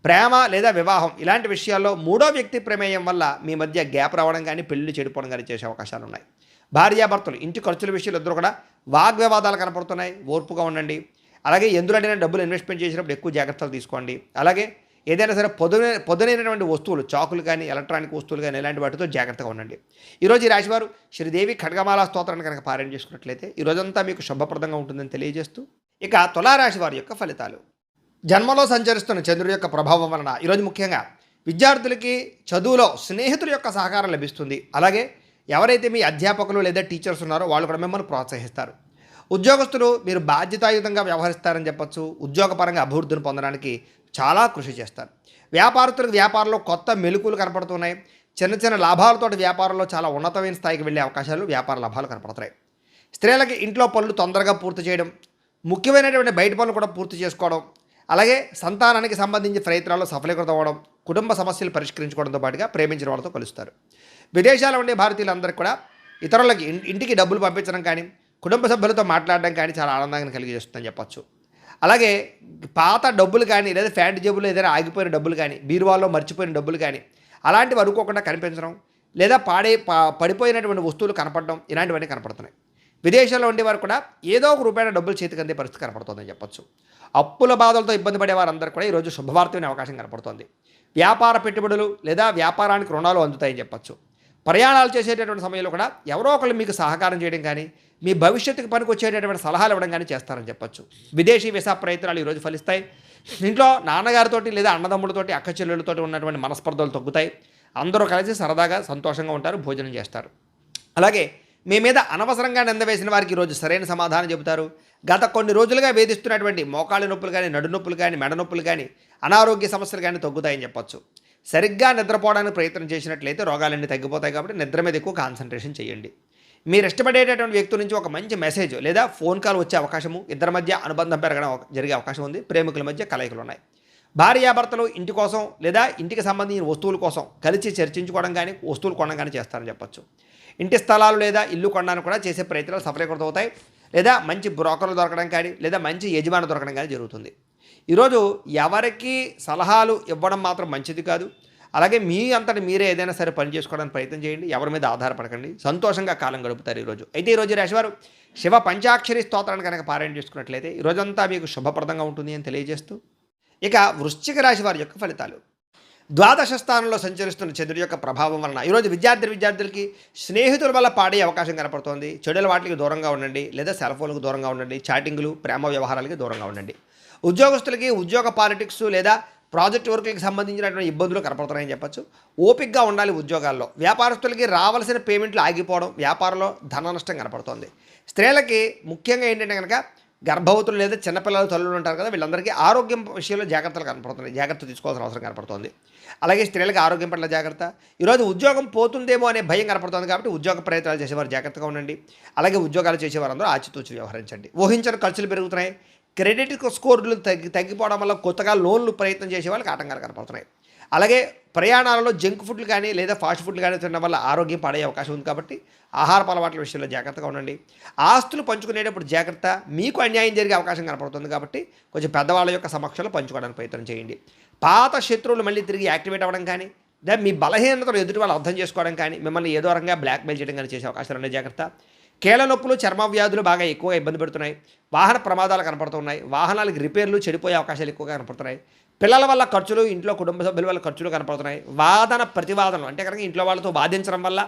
[SPEAKER 1] ప్రేమ లేదా వివాహం ఇలాంటి విషయాల్లో మూడో వ్యక్తి ప్రమేయం వల్ల మీ మధ్య గ్యాప్ రావడం కానీ పెళ్లి చెడిపోవడం కానీ చేసే అవకాశాలు ఉన్నాయి. భార్యాభర్తలు ఇంటి ఖర్చుల విషయాలు ఇద్దరు కూడా వాగ్వివాదాలు కనపడుతున్నాయి, ఓర్పుగా ఉండండి. అలాగే ఎందులోనైనా డబ్బులు ఇన్వెస్ట్మెంట్ చేసినప్పుడు ఎక్కువ జాగ్రత్తలు తీసుకోండి. అలాగే ఏదైనా సరే పొదునైనటువంటి వస్తువులు, చాకులు కానీ ఎలక్ట్రానిక్ వస్తువులు కానీ ఇలాంటి వాటితో జాగ్రత్తగా ఉండండి. ఈరోజు ఈ రాశివారు శ్రీదేవి ఖడ్గమాల స్తోత్రాన్ని కనుక పారాయణ చేసుకున్నట్లయితే ఈరోజంతా మీకు శుభప్రదంగా ఉంటుందని తెలియజేస్తూ, ఇక తులారాశి వారి యొక్క ఫలితాలు. జన్మలో సంచరిస్తున్న చంద్రుడి యొక్క ప్రభావం వలన ఈరోజు ముఖ్యంగా విద్యార్థులకి చదువులో స్నేహితుల యొక్క సహకారం లభిస్తుంది. అలాగే ఎవరైతే మీ అధ్యాపకులు లేదా టీచర్స్ ఉన్నారో వాళ్ళు కూడా మిమ్మల్ని ప్రోత్సహిస్తారు. ఉద్యోగస్తులు మీరు బాధ్యతాయుతంగా వ్యవహరిస్తారని చెప్పచ్చు. ఉద్యోగపరంగా అభివృద్ధిని పొందడానికి చాలా కృషి చేస్తారు. వ్యాపారస్తులకు వ్యాపారంలో కొత్త మెలుకులు కనపడుతున్నాయి. చిన్న చిన్న లాభాలతోటి వ్యాపారంలో చాలా ఉన్నతమైన స్థాయికి వెళ్ళే అవకాశాలు, వ్యాపార లాభాలు కనపడుతున్నాయి. స్త్రీలకి ఇంట్లో పనులు తొందరగా పూర్తి చేయడం, ముఖ్యమైనటువంటి బయట పనులు కూడా పూర్తి చేసుకోవడం, అలాగే సంతానానికి సంబంధించి ప్రయత్నాల్లో సఫలీకృతం అవ్వడం, కుటుంబ సమస్యలు పరిష్కరించుకోవడంతో పాటుగా ప్రేమించిన వాళ్ళతో కలుస్తారు. విదేశాల్లో ఉండే భారతీయులందరికీ కూడా ఇతరులకి ఇంటికి డబ్బులు పంపించడం కానీ, కుటుంబ సభ్యులతో మాట్లాడడం కానీ చాలా ఆనందాన్ని కలిగజేస్తుందని చెప్పచ్చు. అలాగే పాత డబ్బులు కానీ లేదా ఫ్యాంట్ జేబులో ఏదైనా ఆగిపోయిన డబ్బులు కానీ, బీరువాల్లో మర్చిపోయిన డబ్బులు కానీ అలాంటివి అనుకోకుండా కనిపించడం, లేదా పడిపోయినటువంటి వస్తువులు కనపడడం, ఇలాంటివన్నీ కనపడుతున్నాయి. విదేశాల్లో ఉండేవారు కూడా ఏదో ఒక రూపాయల డబ్బులు చేతికి అందే పరిస్థితి కనపడుతుందని చెప్పచ్చు. అప్పుల బాధలతో ఇబ్బంది పడే వారందరూ కూడా ఈరోజు శుభవార్త వినే అవకాశం కనపడుతుంది. వ్యాపార పెట్టుబడులు లేదా వ్యాపారానికి రుణాలు అందుతాయని చెప్పచ్చు. ప్రయాణాలు చేసేటటువంటి సమయంలో కూడా ఎవరో ఒకళ్ళు మీకు సహకారం చేయడం కానీ, మీ భవిష్యత్తుకు పనికి వచ్చేటటువంటి సలహాలు ఇవ్వడం కానీ చేస్తారని చెప్పచ్చు. విదేశీ వీసా ప్రయత్నాలు ఈరోజు ఫలిస్తాయి. ఇంట్లో నాన్నగారితోటి లేదా అన్నదమ్ములతోటి, అక్క చెల్లెళ్ళతోటి ఉన్నటువంటి మనస్పర్ధలు తగ్గుతాయి. అందరూ కలిసి సరదాగా సంతోషంగా ఉంటారు, భోజనం చేస్తారు. అలాగే మీ మీద అనవసరంగా నింద వేసిన వారికి ఈరోజు సరైన సమాధానం చెబుతారు. గత కొన్ని రోజులుగా వేధిస్తున్నటువంటి మోకాళ్ళ నొప్పులు కానీ, నడు నొప్పులు కానీ, మెడ నొప్పులు కానీ, అనారోగ్య సమస్యలు కానీ తగ్గుతాయని చెప్పచ్చు. సరిగ్గా నిద్రపోవడానికి ప్రయత్నం చేసినట్లయితే రోగాలన్నీ తగ్గిపోతాయి. కాబట్టి నిద్ర మీద ఎక్కువ కాన్సన్ట్రేషన్ చేయండి. మీరు ఇష్టపడేటటువంటి వ్యక్తి నుంచి ఒక మంచి మెసేజ్ లేదా ఫోన్ కాల్ వచ్చే అవకాశము, ఇద్దరి మధ్య అనుబంధం పెరగడం జరిగే అవకాశం ఉంది. ప్రేమికుల మధ్య కలయికలు ఉన్నాయి. భార్యాభర్తలు ఇంటి కోసం లేదా ఇంటికి సంబంధించిన వస్తువుల కోసం కలిసి చర్చించుకోవడం కానీ, వస్తువులు కొనడం కానీ చేస్తారని చెప్పచ్చు. ఇంటి స్థలాలు లేదా ఇల్లు కొనడానికి కూడా చేసే ప్రయత్నాలు సఫలీకృతం అవుతాయి. లేదా మంచి బ్రోకర్లు దొరకడం కానీ, లేదా మంచి యజమాని దొరకడం కానీ జరుగుతుంది. ఈరోజు ఎవరికి సలహాలు ఇవ్వడం మాత్రం మంచిది కాదు. అలాగే మీ అంతటి మీరే ఏదైనా సరే పని చేసుకోవడానికి ప్రయత్నం చేయండి. ఎవరి మీద ఆధారపడకండి. సంతోషంగా కాలం గడుపుతారు ఈరోజు. అయితే ఈరోజు రాశివారు శివ పంచాక్షరి స్తోత్రాన్ని కనుక పారాయణ చేసుకున్నట్లయితే ఈరోజంతా మీకు శుభప్రదంగా ఉంటుంది అని తెలియజేస్తూ, ఇక వృశ్చిక రాశి వారి యొక్క ఫలితాలు. ద్వాదశ స్థానంలో సంచరిస్తున్న చంద్రుడి యొక్క ప్రభావం వలన ఈరోజు విద్యార్థులకి స్నేహితుల వల్ల పాడే అవకాశం కనపడుతోంది. చెడుల వాటికి దూరంగా ఉండండి, లేదా సెల్ ఫోన్లకు దూరంగా ఉండండి. చాటింగ్లు, ప్రేమ వ్యవహారాలకి దూరంగా ఉండండి. ఉద్యోగస్తులకి ఉద్యోగ పాలిటిక్స్ లేదా ప్రాజెక్ట్ వర్క్కి సంబంధించినటువంటి ఇబ్బందులు కనపడుతున్నాయని చెప్పచ్చు. ఓపికగా ఉండాలి ఉద్యోగాల్లో. వ్యాపారస్తులకి రావాల్సిన పేమెంట్లు ఆగిపోవడం, వ్యాపారంలో ధన నష్టం కనపడుతోంది. స్త్రీలకి ముఖ్యంగా ఏంటంటే కనుక గర్భవతులు లేదా చిన్నపిల్లలు తల్లులు ఉంటారు కదా, వీళ్ళందరికీ ఆరోగ్యం విషయంలో జాగ్రత్తలు కనపడుతున్నాయి, జాగ్రత్త తీసుకోవాల్సిన అవసరం కనపడుతుంది. అలాగే స్త్రీలకు ఆరోగ్యం పట్ల జాగ్రత్త. ఈరోజు ఉద్యోగం పోతుందేమో అనే భయం కనపడుతుంది కాబట్టి ఉద్యోగ ప్రయత్నాలు చేసేవారు జాగ్రత్తగా ఉండండి. అలాగే ఉద్యోగాలు చేసేవారందరూ ఆచితూచి వ్యవహరించండి. ఊహించని ఖర్చులు పెరుగుతున్నాయి. క్రెడిట్ స్కోర్లు తగ్గిపోవడం వల్ల కొత్తగా లోన్లు ప్రయత్నం చేసే వాళ్ళకి ఆటంకాలు కనపడుతున్నాయి. అలాగే ప్రయాణాలలో జంక్ ఫుడ్లు కానీ లేదా ఫాస్ట్ ఫుడ్లు కానీ తినడం వల్ల ఆరోగ్యం పాడే అవకాశం ఉంది కాబట్టి ఆహారపు అలవాట్ల విషయంలో జాగ్రత్తగా ఉండండి. ఆస్తులు పంచుకునేటప్పుడు జాగ్రత్త. మీకు అన్యాయం జరిగే అవకాశం కనపడుతుంది కాబట్టి కొంచెం పెద్దవాళ్ళ యొక్క సమక్షంలో పంచుకోవడానికి ప్రయత్నం చేయండి. పాత శత్రువులు మళ్ళీ తిరిగి యాక్టివేట్ అవ్వడం కానీ లేదా మీ బలహీనతలు ఎదుటి వాళ్ళు అర్థం చేసుకోవడం కానీ మిమ్మల్ని ఏదో రకంగా బ్లాక్మెయిల్ చేయడం కానీ చేసే అవకాశాలు ఉన్నాయి, జాగ్రత్త. కీళ్ళ నొప్పులు, చర్మ వ్యాధులు బాగా ఎక్కువగా ఇబ్బంది పెడుతున్నాయి. వాహన ప్రమాదాలు కనపడుతున్నాయి. వాహనాలకు రిపేర్లు, చెడిపోయే అవకాశాలు ఎక్కువగా కనపడుతున్నాయి. పిల్లల వల్ల ఖర్చులు, ఇంట్లో కుటుంబ సభ్యుల వల్ల ఖర్చులు కనపడుతున్నాయి. వాదన ప్రతివాదనలు అంటే కనుక ఇంట్లో వాళ్ళతో వాదించడం వల్ల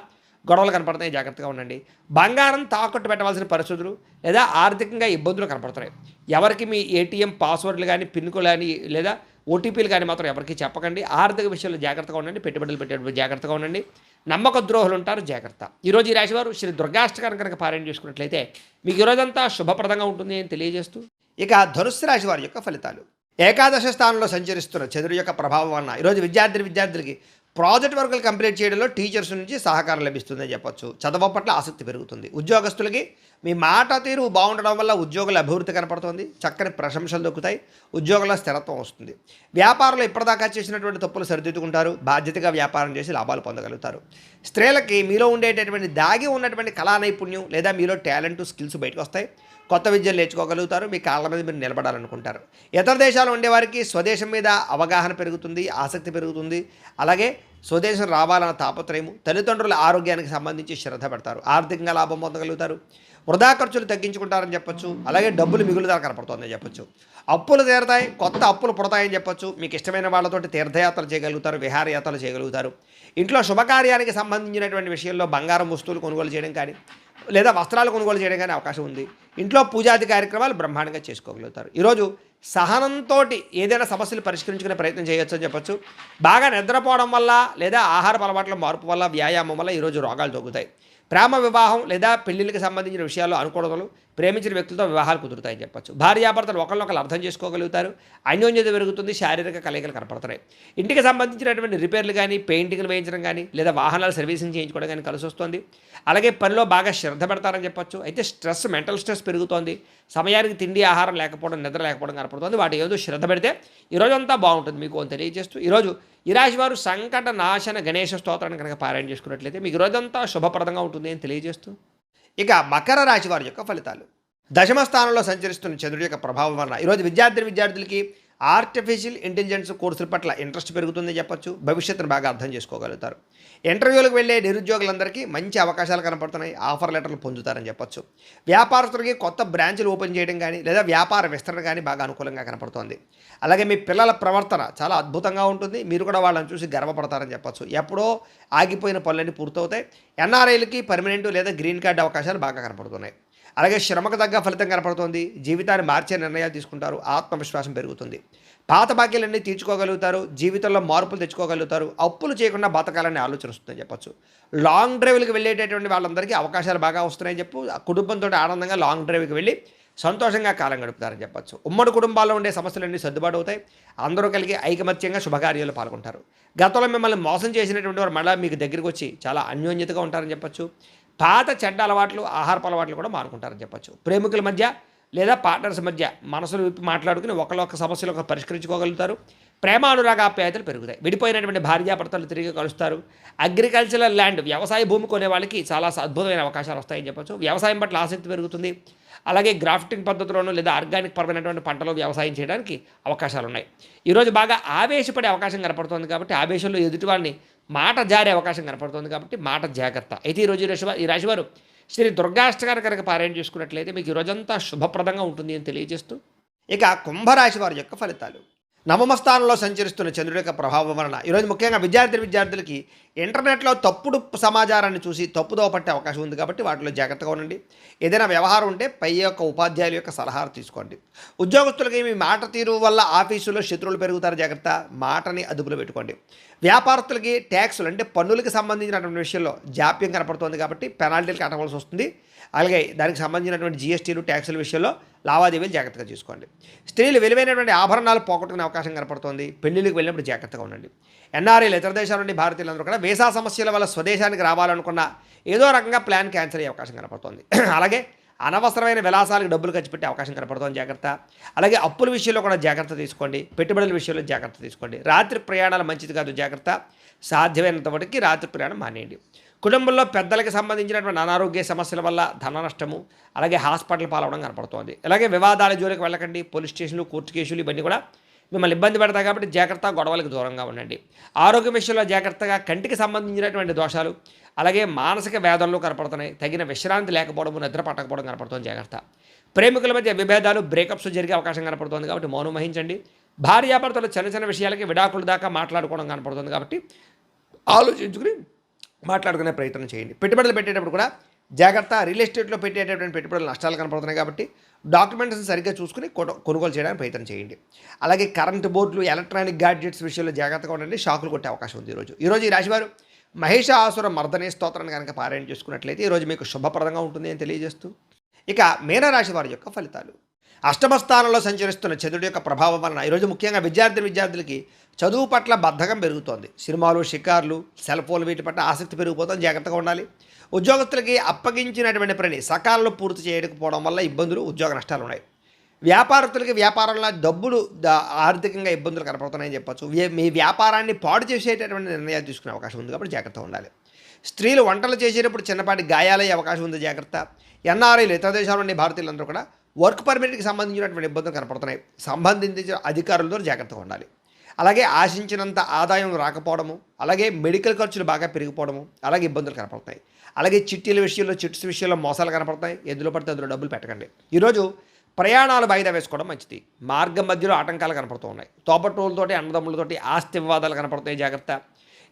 [SPEAKER 1] గొడవలు కనపడుతున్నాయి, జాగ్రత్తగా ఉండండి. బంగారం తాకట్టు పెట్టవలసిన పరిస్థితులు లేదా ఆర్థికంగా ఇబ్బందులు కనపడుతున్నాయి. ఎవరికి మీ ఏటీఎం పాస్వర్డ్లు కానీ, పిన్లు కానీ లేదా ఓటీపీలు కానీ మాత్రం ఎవరికి చెప్పకండి. ఆర్థిక విషయంలో జాగ్రత్తగా ఉండండి. పెట్టుబడులు పెట్టేటప్పుడు జాగ్రత్తగా ఉండండి. నమ్మక ద్రోహులు ఉంటారు, జాగ్రత్త. ఈరోజు ఈ రాశివారు శ్రీ దుర్గాష్టకాన్ని కనుక పారాయణ చేసుకున్నట్లయితే మీకు ఈరోజంతా శుభప్రదంగా ఉంటుంది అని తెలియజేస్తూ ఇక ధనుస్సు రాశి వారి యొక్క ఫలితాలు. ఏకాదశ స్థానంలో సంచరిస్తున్న చంద్రుడి యొక్క ప్రభావం వలన ఈరోజు విద్యార్థులకి ప్రాజెక్ట్ వర్కులు కంప్లీట్ చేయడంలో టీచర్స్ నుంచి సహకారం లభిస్తుందని చెప్పొచ్చు. చదువు పట్ల ఆసక్తి పెరుగుతుంది. ఉద్యోగస్తులకి మీ మాట తీరు బాగుండడం వల్ల ఉద్యోగుల అభివృద్ధి కనపడుతుంది. చక్కని ప్రశంసలు దొక్కుతాయి. ఉద్యోగుల స్థిరత్వం వస్తుంది. వ్యాపారంలో ఇప్పటిదాకా చేసినటువంటి తప్పులు సరిదిద్దుకుంటారు. బాధ్యతగా వ్యాపారం చేసి లాభాలు పొందగలుగుతారు. స్త్రీలకి మీలో ఉండేటటువంటి దాగి ఉన్నటువంటి కళా నైపుణ్యం లేదా మీలో టాలెంట్, స్కిల్స్ బయటకు వస్తాయి. కొత్త విద్యలు నేర్చుకోగలుగుతారు. మీ కాళ్ళ మీద మీరు నిలబడాలనుకుంటారు. ఇతర దేశాలు ఉండేవారికి స్వదేశం మీద అవగాహన పెరుగుతుంది, ఆసక్తి పెరుగుతుంది. అలాగే స్వదేశం రావాలన్న తాపత్రయము, తల్లిదండ్రుల ఆరోగ్యానికి సంబంధించి శ్రద్ధ పెడతారు. ఆర్థికంగా లాభం పొందగలుగుతారు. వృధా ఖర్చులు తగ్గించుకుంటారని చెప్పొచ్చు. అలాగే డబ్బులు మిగులుదల కనపడుతుందని చెప్పొచ్చు. అప్పులు తీరతాయి, కొత్త అప్పులు పుడతాయని చెప్పొచ్చు. మీకు ఇష్టమైన వాళ్ళతోటి తీర్థయాత్రలు చేయగలుగుతారు, విహారయాత్రలు చేయగలుగుతారు. ఇంట్లో శుభకార్యానికి సంబంధించినటువంటి విషయంలో బంగారం వస్తువులు కొనుగోలు చేయడం కానీ లేదా వస్త్రాలు కొనుగోలు చేయడం కానీ అవకాశం ఉంది. ఇంట్లో పూజాది కార్యక్రమాలు బ్రహ్మాండంగా చేసుకోగలుగుతారు. ఈరోజు సహనంతో ఏదైనా సమస్యలు పరిష్కరించుకునే ప్రయత్నం చేయొచ్చు అని చెప్పొచ్చు. బాగా నిద్రపోవడం వల్ల లేదా ఆహార అలవాట్ల మార్పు వల్ల, వ్యాయామం వల్ల ఈరోజు రోగాలు తగ్గుతాయి. ప్రేమ వివాహం లేదా పెళ్లిళ్ళకి సంబంధించిన విషయాల్లో అనుకూలతలు, ప్రేమించిన వ్యక్తులతో వివాహాలు కుదురుతాయని చెప్పొచ్చు. భార్యాభర్తలు ఒకరినొకరు అర్థం చేసుకోగలుగుతారు. అన్యోన్యత పెరుగుతుంది. శారీరక కలయికలు కనపడుతున్నాయి. ఇంటికి సంబంధించినటువంటి రిపేర్లు కానీ, పెయింటింగ్లు వేయించడం కానీ లేదా వాహనాలు సర్వీసింగ్ చేయించుకోవడం కానీ కలిసి వస్తుంది. అలాగే పనిలో బాగా శ్రద్ధ పెడతారని చెప్పొచ్చు. అయితే స్ట్రెస్, మెంటల్ స్ట్రెస్ పెరుగుతోంది. సమయానికి తిండి, ఆహారం లేకపోవడం, నిద్ర లేకపోవడం కనపడుతుంది. వాటి ఏదో శ్రద్ధ పెడితే ఈరోజంతా బాగుంటుంది మీకు అని తెలియజేస్తూ ఈరోజు ఈ రాశి వారు సంకట నాశన గణేష స్తోత్రాన్ని కనుక పారాయణ చేసుకున్నట్లయితే మీకు రోజంతా శుభప్రదంగా ఉంటుంది అని తెలియజేస్తూ ఇక మకర రాశి వారి యొక్క ఫలితాలు. దశమ స్థానంలో సంచరిస్తున్న చంద్రుడి యొక్క ప్రభావం వలన ఈరోజు విద్యార్థులకి ఆర్టిఫిషియల్ ఇంటెలిజెన్స్ కోర్సుల పట్ల ఇంట్రెస్ట్ పెరుగుతుందని చెప్పొచ్చు. భవిష్యత్తును బాగా అర్థం చేసుకోగలుగుతారు. ఇంటర్వ్యూలకు వెళ్ళే నిరుద్యోగులందరికీ మంచి అవకాశాలు కనపడుతున్నాయి. ఆఫర్ లెటర్లు పొందుతారని చెప్పొచ్చు. వ్యాపారస్తులకి కొత్త బ్రాంచ్లు ఓపెన్ చేయడం కానీ లేదా వ్యాపార విస్తరణ కానీ బాగా అనుకూలంగా కనపడుతోంది. అలాగే మీ పిల్లల ప్రవర్తన చాలా అద్భుతంగా ఉంటుంది. మీరు కూడా వాళ్ళని చూసి గర్వపడతారని చెప్పొచ్చు. ఎప్పుడో ఆగిపోయిన పనులన్నీ పూర్తవుతాయి. ఎన్ఆర్ఐలకి పర్మనెంట్ లేదా గ్రీన్ కార్డు అవకాశాలు బాగా కనపడుతున్నాయి. అలాగే శ్రమకు తగ్గ ఫలితం కనపడుతోంది. జీవితాన్ని మార్చే నిర్ణయాలు తీసుకుంటారు. ఆత్మవిశ్వాసం పెరుగుతుంది. పాత బాకీలన్నీ తీర్చుకోగలుగుతారు. జీవితంలో మార్పులు తెచ్చుకోగలుగుతారు. అప్పులు చేయకుండా బతకాలనే ఆలోచన వస్తుందని చెప్పొచ్చు. లాంగ్ డ్రైవ్లకు వెళ్ళేటటువంటి వాళ్ళందరికీ అవకాశాలు బాగా వస్తున్నాయని చెప్పు. కుటుంబంతో ఆనందంగా లాంగ్ డ్రైవ్కి వెళ్ళి సంతోషంగా కాలం గడుపుతారని చెప్పొచ్చు. ఉమ్మడి కుటుంబాల్లో ఉండే సమస్యలన్నీ సర్దుబాటు అవుతాయి. అందరూ కలిగి ఐకమత్యంగా శుభకార్యాలు పాల్గొంటారు. గతంలో మిమ్మల్ని మోసం చేసినటువంటి వారు మళ్ళీ మీకు దగ్గరికి వచ్చి చాలా అన్యోన్యతగా ఉంటారని చెప్పొచ్చు. పాత చెడ్డ అలవాట్లు, ఆహారపు అలవాట్లు కూడా మానుకుంటారని చెప్పొచ్చు. ప్రేమికుల మధ్య లేదా పార్ట్నర్స్ మధ్య మనసులు విప్పి మాట్లాడుకుని ఒకళ్ళొక సమస్యలు ఒక పరిష్కరించుకోగలుగుతారు. ప్రేమ అనురాగాప్యాయతలు పెరుగుతాయి. విడిపోయినటువంటి భార్యాభర్తలు తిరిగి కలుస్తారు. అగ్రికల్చరల్ ల్యాండ్, వ్యవసాయ భూమి కొనే వాళ్ళకి చాలా అద్భుతమైన అవకాశాలు వస్తాయని చెప్పొచ్చు. వ్యవసాయం పట్ల ఆసక్తి పెరుగుతుంది. అలాగే గ్రాఫ్టింగ్ పద్ధతిలోనూ లేదా ఆర్గానిక్ పరమైనటువంటి పంటలో వ్యవసాయం చేయడానికి అవకాశాలు ఉన్నాయి. ఈరోజు బాగా ఆవేశపడే అవకాశం కనపడుతుంది కాబట్టి ఆవేశంలో ఎదుటి వాళ్ళని మాట జారే అవకాశం కనపడుతుంది కాబట్టి మాట జాగ్రత్త. అయితే ఈరోజు ఈ రాశివారు శ్రీ దుర్గాష్టకాన్ని కనుక పారాయణ చేసుకున్నట్లయితే మీకు ఈ రోజంతా శుభప్రదంగా ఉంటుంది అని తెలియజేస్తూ ఇక కుంభరాశి వారి యొక్క ఫలితాలు. నవమ స్థానంలో సంచరిస్తున్న చంద్రుడి యొక్క ప్రభావం వలన ఈరోజు ముఖ్యంగా విద్యార్థులకి ఇంటర్నెట్లో తప్పుడు సమాచారాన్ని చూసి తప్పుదోవ పట్టే అవకాశం ఉంది కాబట్టి వాటిలో జాగ్రత్తగా ఉండండి. ఏదైనా వ్యవహారం ఉంటే పై యొక్క ఉపాధ్యాయుల యొక్క సలహాలు తీసుకోండి. ఉద్యోగస్తులకి మీ మాట తీరు వల్ల ఆఫీసులో శత్రువులు పెరుగుతారు, జాగ్రత్త. మాటని అదుపులో పెట్టుకోండి. వ్యాపారస్తులకి ట్యాక్సులు అంటే పన్నులకు సంబంధించినటువంటి విషయంలో జాప్యం కనపడుతుంది కాబట్టి పెనాల్టీలు కట్టవలసి వస్తుంది. అలాగే దానికి సంబంధించినటువంటి జీఎస్టీలు ట్యాక్సుల విషయంలో లావాదేవీలు జాగ్రత్తగా చూసుకోండి. స్త్రీలు విలువైనటువంటి ఆభరణాలు పోగొట్టుకునే అవకాశం కనపడుతుంది. పెళ్లిళ్ళకి వెళ్ళినప్పుడు జాగ్రత్తగా ఉండండి. ఎన్ఆర్ఐలు ఇతర దేశాల నుండి భారతీయులందరూ కూడా వీసా సమస్యల వల్ల స్వదేశానికి రావాలనుకున్న ఏదో రకంగా ప్లాన్ క్యాన్సిల్ అయ్యే అవకాశం కనపడుతుంది. అలాగే అనవసరమైన విలాసాలకు డబ్బులు ఖర్చు పెట్టే అవకాశం కనపడుతుంది, జాగ్రత్త. అలాగే అప్పుల విషయంలో కూడా జాగ్రత్త తీసుకోండి. పెట్టుబడుల విషయంలో జాగ్రత్త తీసుకోండి. రాత్రి ప్రయాణాలు మంచిది కాదు, జాగ్రత్త. సాధ్యమైనంత వరకు రాత్రి ప్రయాణం మానేయండి. కుటుంబంలో పెద్దలకు సంబంధించినటువంటి అనారోగ్య సమస్యల వల్ల ధన నష్టము, అలాగే హాస్పిటల్ పాలవడం కనపడుతోంది. అలాగే వివాదాల జోలికి వెళ్ళకండి. పోలీస్ స్టేషన్లు, కోర్టు కేసులు ఇవన్నీ కూడా మిమ్మల్ని ఇబ్బంది పెడతాయి కాబట్టి జాగ్రత్త, గొడవలకు దూరంగా ఉండండి. ఆరోగ్య విషయంలో జాగ్రత్తగా. కంటికి సంబంధించినటువంటి దోషాలు, అలాగే మానసిక వేదనలు కనపడుతున్నాయి. తగిన విశ్రాంతి లేకపోవడము, నిద్ర పట్టకపోవడం కనపడుతుంది, జాగ్రత్త. ప్రేమికుల మధ్య విభేదాలు, బ్రేకప్స్ జరిగే అవకాశం కనపడుతుంది కాబట్టి మౌనం వహించండి. భార్యాభర్తలు చిన్న చిన్న విషయాలకి విడాకుల దాకా మాట్లాడుకోవడం కనపడుతుంది కాబట్టి ఆలోచించుకుని మాట్లాడుకునే ప్రయత్నం చేయండి. పెట్టుబడులు పెట్టేటప్పుడు కూడా జాగ్రత్త. రియల్ ఎస్టేట్లో పెట్టేటటువంటి పెట్టుబడులు నష్టాలు కనపడుతున్నాయి కాబట్టి డాక్యుమెంట్స్ని సరిగ్గా చూసుకుని కొనుగోలు చేయడానికి ప్రయత్నం చేయండి. అలాగే కరెంటు బోర్డులు, ఎలక్ట్రానిక్ గ్యాడ్జెట్స్ విషయంలో జాగ్రత్తగా ఉండండి. షాకులు కొట్టే అవకాశం ఉంది ఈరోజు ఈ రాశివారు మహిషాసుర మర్దనే స్తోత్రాన్ని కనుక పారాయణ చేసుకున్నట్లయితే ఈరోజు మీకు శుభప్రదంగా ఉంటుంది అని తెలియజేస్తూ, ఇక మీనరాశి వారి యొక్క ఫలితాలు. అష్టమ స్థానంలో సంచరిస్తున్న చంద్రుడి యొక్క ప్రభావం వలన ఈరోజు ముఖ్యంగా విద్యార్థులకి చదువు పట్ల బద్ధకం పెరుగుతోంది. సినిమాలు, షికార్లు, సెల్ ఫోన్లు వీటి పట్ల ఆసక్తి పెరిగిపోతుంది, జాగ్రత్తగా ఉండాలి. ఉద్యోగస్తులకి అప్పగించినటువంటి పనిని సకాలంలో పూర్తి చేయకపోవడం వల్ల ఇబ్బందులు, ఉద్యోగ నష్టాలు ఉన్నాయి. వ్యాపారస్తులకి వ్యాపారంలో డబ్బులు ఆర్థికంగా ఇబ్బందులు కనపడుతున్నాయని చెప్పచ్చు. మీ వ్యాపారాన్ని పాడు చేసేటటువంటి నిర్ణయాలు తీసుకునే అవకాశం ఉంది కాబట్టి జాగ్రత్తగా ఉండాలి. స్త్రీలు వంటలు చేసేటప్పుడు చిన్నపాటి గాయాలయ్యే అవకాశం ఉంది, జాగ్రత్త. ఎన్ఆర్ఐలు ఇతర దేశాల నుండి భారతీయులందరూ కూడా వర్క్ పర్మిట్కి సంబంధించినటువంటి ఇబ్బందులు కనపడుతున్నాయి. సంబంధించిన అధికారులతో జాగ్రత్తగా ఉండాలి. అలాగే ఆశించినంత ఆదాయం రాకపోవడము, అలాగే మెడికల్ ఖర్చులు బాగా పెరిగిపోవడము, అలాగే ఇబ్బందులు కనపడుతున్నాయి. అలాగే చిట్టీల విషయంలో, చిట్స్ విషయంలో మోసాలు కనపడతాయి. ఎందులో పడితే అందులో డబ్బులు పెట్టకండి. ఈరోజు ప్రయాణాలు వాయిదా వేసుకోవడం మంచిది. మార్గం మధ్యలో ఆటంకాలు కనపడుతూ ఉన్నాయి. తోపటోళ్ళతోటి, అన్నదమ్ములతోటి ఆస్తి వివాదాలు కనపడతాయి, జాగ్రత్త.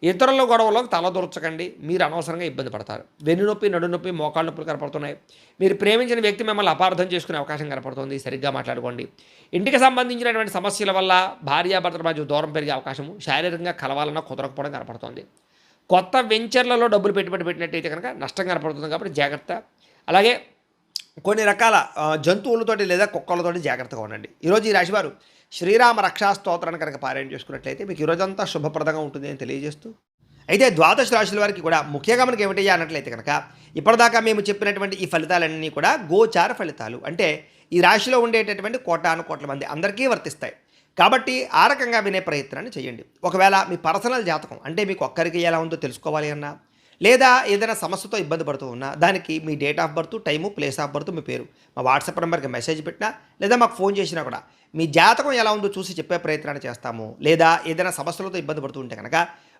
[SPEAKER 1] ఇతరుల గొడవలోకి తలదూర్చకండి, మీరు అనవసరంగా ఇబ్బంది పడతారు. వెన్నునొప్పి, నడునొప్పి, మోకాళ్ళ నొప్పులు కనపడుతున్నాయి. మీరు ప్రేమించిన వ్యక్తి మిమ్మల్ని అపార్థం చేసుకునే అవకాశం కనపడుతుంది, సరిగ్గా మాట్లాడుకోండి. ఇంటికి సంబంధించినటువంటి సమస్యల వల్ల భార్యాభర్తల మధ్య దూరం పెరిగే అవకాశము, శారీరకంగా కలవాలన్నా కుదరకపోవడం కనపడుతుంది. కొత్త వెంచర్లలో డబ్బులు పెట్టుబడి పెట్టినట్టయితే కనుక నష్టం కనపడుతుంది కాబట్టి జాగ్రత్త. అలాగే కొన్ని రకాల జంతువులతోటి లేదా కుక్కలతోటి జాగ్రత్తగా ఉండండి. ఈరోజు ఈ రాశివారు శ్రీరామ రక్షా స్తోత్రాన్ని కనుక పారాయణ చేసుకున్నట్లయితే మీకు ఈరోజంతా శుభప్రదంగా ఉంటుంది అని తెలియజేస్తూ, అయితే ద్వాదశ రాశుల వారికి కూడా ముఖ్యంగా మనకి ఏమిటయ్యా అన్నట్లయితే కనుక ఇప్పటిదాకా మేము చెప్పినటువంటి ఈ ఫలితాలన్నీ కూడా గోచార ఫలితాలు. అంటే ఈ రాశిలో ఉండేటటువంటి కోటాను కోట్ల మంది అందరికీ వర్తిస్తాయి కాబట్టి ఆ రకంగా వినే ప్రయత్నాన్ని చేయండి. ఒకవేళ మీ పర్సనల్ జాతకం అంటే మీకు ఒక్కరికి ఎలా ఉందో తెలుసుకోవాలి అన్నా, లేదా ఏదైనా సమస్యతో ఇబ్బంది పడుతూ ఉన్నా, దానికి మీ date of birth, time, place of birth, మీ పేరు మా వాట్సాప్ నెంబర్కి మెసేజ్ పెట్టినా లేదా మాకు ఫోన్ చేసినా కూడా మీ జాతకం ఎలా ఉందో చూసి చెప్పే ప్రయత్నాన్ని చేస్తాము. లేదా ఏదైనా సమస్యలతో ఇబ్బంది పడుతూ ఉంటే కనుక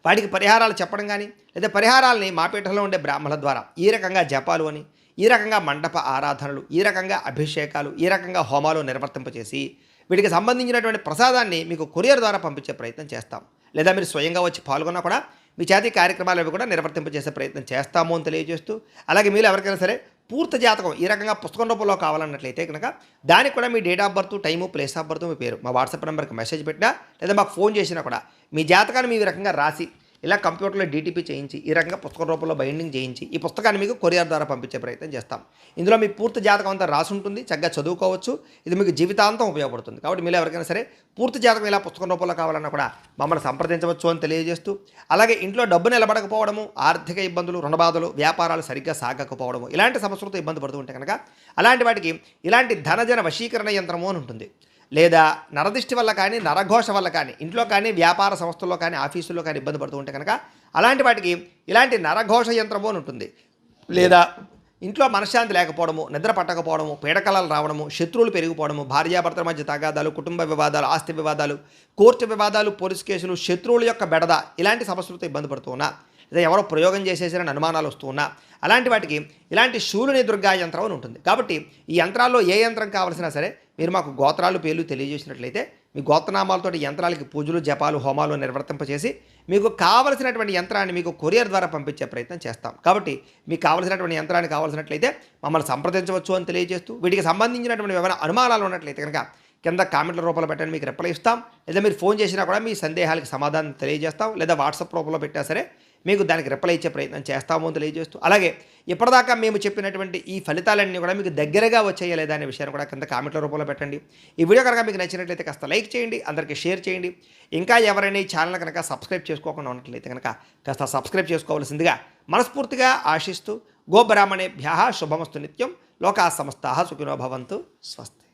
[SPEAKER 1] వాటికి పరిహారాలు చెప్పడం కానీ, లేదా పరిహారాలని మా పీఠంలో ఉండే బ్రాహ్మణుల ద్వారా ఈ రకంగా జపాలు అని, ఈ రకంగా మండప ఆరాధనలు, ఈ రకంగా అభిషేకాలు, ఈ రకంగా హోమాలు నిర్వర్తింపచేసి వీటికి సంబంధించినటువంటి ప్రసాదాన్ని మీకు కొరియర్ ద్వారా పంపించే ప్రయత్నం చేస్తాం. లేదా మీరు స్వయంగా వచ్చి పాల్గొన్నా కూడా మీ చేతి కార్యక్రమాలు అవి కూడా నిర్వర్తింపజేసే ప్రయత్నం చేస్తాము అని తెలియజేస్తూ, అలాగే మీరు ఎవరికైనా సరే పూర్తి జాతకం ఈ రకంగా పుస్తకం రూపంలో కావాలన్నట్లయితే కనుక దానికి కూడా మీ date of birth, time, place of birth, మీ పేరు మా వాట్సాప్ నెంబర్కి మెసేజ్ పెట్టినా లేదా మాకు ఫోన్ చేసినా కూడా మీ జాతకాన్ని మీ రకంగా రాసి ఇలా కంప్యూటర్లో డీటీపీ చేయించి ఈ రకంగా పుస్తక రూపంలో బైండింగ్ చేయించి ఈ పుస్తకాన్ని మీకు కొరియర్ ద్వారా పంపించే ప్రయత్నం చేస్తాం. ఇందులో మీ పూర్తి జాతకం అంతా రాసి ఉంటుంది, చక్కగా చదువుకోవచ్చు. ఇది మీకు జీవితాంతం ఉపయోగపడుతుంది కాబట్టి మీరు ఎవరికైనా సరే పూర్తి జాతకం ఇలా పుస్తకం రూపంలో కావాలన్నా కూడా మమ్మల్ని సంప్రదించవచ్చు అని తెలియజేస్తూ, అలాగే ఇంట్లో డబ్బు నిలబడకపోవడము, ఆర్థిక ఇబ్బందులు, రుణబాధలు, వ్యాపారాలు సరిగ్గా సాగకపోవడము, ఇలాంటి సమస్యలతో ఇబ్బంది పడుతూ ఉంటే కనుక అలాంటి వాటికి ఇలాంటి ధనజన వశీకరణ యంత్రము అని ఉంటుంది. లేదా నరదిష్టి వల్ల కానీ, నరఘోష వల్ల కానీ, ఇంట్లో కానీ, వ్యాపార సంస్థల్లో కానీ, ఆఫీసుల్లో కానీ ఇబ్బంది పడుతూ ఉంటే కనుక అలాంటి వాటికి ఇలాంటి నరఘోష యంత్రము అని ఉంటుంది. లేదా ఇంట్లో మనశ్శాంతి లేకపోవడము, నిద్ర పట్టకపోవడము, పీడకలలు రావడము, శత్రువులు పెరిగిపోవడము, భార్యాభర్తల మధ్య తగాదాలు, కుటుంబ వివాదాలు, ఆస్తి వివాదాలు, కోర్టు వివాదాలు, పోలీసు కేసులు, శత్రువుల యొక్క బెడద, ఇలాంటి సమస్యలతో ఇబ్బంది పడుతూ ఉన్నా, లేదా ఎవరో ప్రయోగం చేసేసిన అనుమానాలు వస్తూ ఉన్నా అలాంటి వాటికి ఇలాంటి శూలుని దుర్గా యంత్రం అని ఉంటుంది. కాబట్టి ఈ యంత్రాల్లో ఏ యంత్రం కావాల్సినా సరే మీరు మాకు గోత్రాలు, పేర్లు తెలియజేసినట్లయితే మీ గోత్రనామాలతో యంత్రాలకి పూజలు, జపాలు, హోమాలు నిర్వర్తింపచేసి మీకు కావలసినటువంటి యంత్రాన్ని మీకు కొరియర్ ద్వారా పంపించే ప్రయత్నం చేస్తాం. కాబట్టి మీకు కావలసినటువంటి యంత్రాన్ని కావాల్సినట్లయితే మమ్మల్ని సంప్రదించవచ్చు అని తెలియజేస్తూ, వీటికి సంబంధించినటువంటి ఏమైనా అనుమానాలు ఉన్నట్లయితే కనుక కింద కామెంట్ల రూపంలో పెట్టండి, మీకు రిప్లై ఇస్తాం. లేదా మీరు ఫోన్ చేసినా కూడా మీ సందేహాలకు సమాధానం తెలియజేస్తాం. లేదా వాట్సాప్ రూపంలో పెట్టినా సరే మీకు దానికి రిప్లై ఇచ్చే ప్రయత్నం చేస్తాము అని తెలియజేస్తూ, అలాగే ఇప్పటిదాకా మేము చెప్పినటువంటి ఈ ఫలితాలన్నీ కూడా మీకు దగ్గరగా వచ్చాయా లేదా అనే విషయాన్ని కూడా కింద కామెంట్ల రూపంలో పెట్టండి. ఈ వీడియో కనుక మీకు నచ్చినట్లయితే కాస్త లైక్ చేయండి, అందరికీ షేర్ చేయండి. ఇంకా ఎవరైనా ఈ ఛానల్ కనుక సబ్స్క్రైబ్ చేసుకోకుండా ఉన్నట్లయితే కనుక కాస్త సబ్స్క్రైబ్ చేసుకోవాల్సిందిగా మనస్ఫూర్తిగా ఆశిస్తూ, గోబ్రాహ్మణేభ్యः శుభమస్తు నిత్యం, లోకా సమస్తాః సుఖినో భవంతు, స్వస్తి.